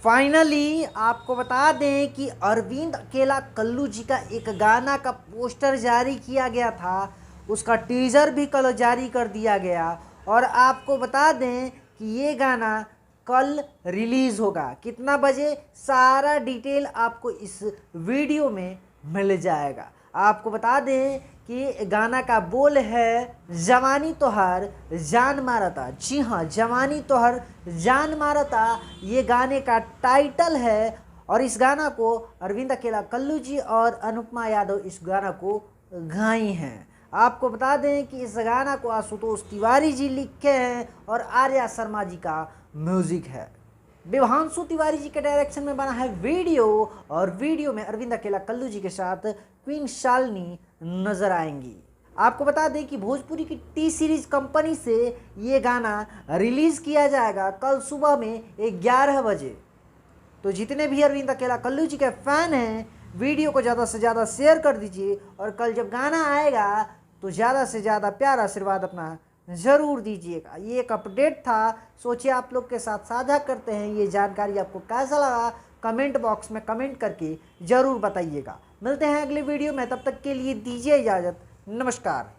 Finally आपको बता दें कि अरविंद अकेला कल्लू जी का एक गाना का पोस्टर जारी किया गया था, उसका टीजर भी कल जारी कर दिया गया। और आपको बता दें कि ये गाना कल रिलीज़ होगा। कितना बजे, सारा डिटेल आपको इस वीडियो में मिल जाएगा। आपको बता दें कि गाना का बोल है जवानी तोहर जान मारता। जी हाँ, जवानी तोहर जान मारता ये गाने का टाइटल है। और इस गाना को अरविंद अकेला कल्लू जी और अनुपमा यादव इस गाना को गाई हैं। आपको बता दें कि इस गाना को आशुतोष तिवारी जी लिखे हैं और आर्या शर्मा जी का म्यूजिक है। विभांशु तिवारी जी के डायरेक्शन में बना है वीडियो, और वीडियो में अरविंद अकेला कल्लू जी के साथ क्वीन शालिनी नजर आएंगी। आपको बता दें कि भोजपुरी की टी सीरीज कंपनी से ये गाना रिलीज किया जाएगा कल सुबह में 11 बजे। तो जितने भी अरविंद अकेला कल्लू जी के फैन हैं, वीडियो को ज़्यादा से ज़्यादा शेयर कर दीजिए, और कल जब गाना आएगा तो ज़्यादा से ज़्यादा प्यार आशीर्वाद अपना ज़रूर दीजिएगा। ये एक अपडेट था, सोचिए आप लोग के साथ साझा करते हैं। ये जानकारी आपको कैसा लगा कमेंट बॉक्स में कमेंट करके ज़रूर बताइएगा। मिलते हैं अगले वीडियो में, तब तक के लिए दीजिए इजाज़त। नमस्कार।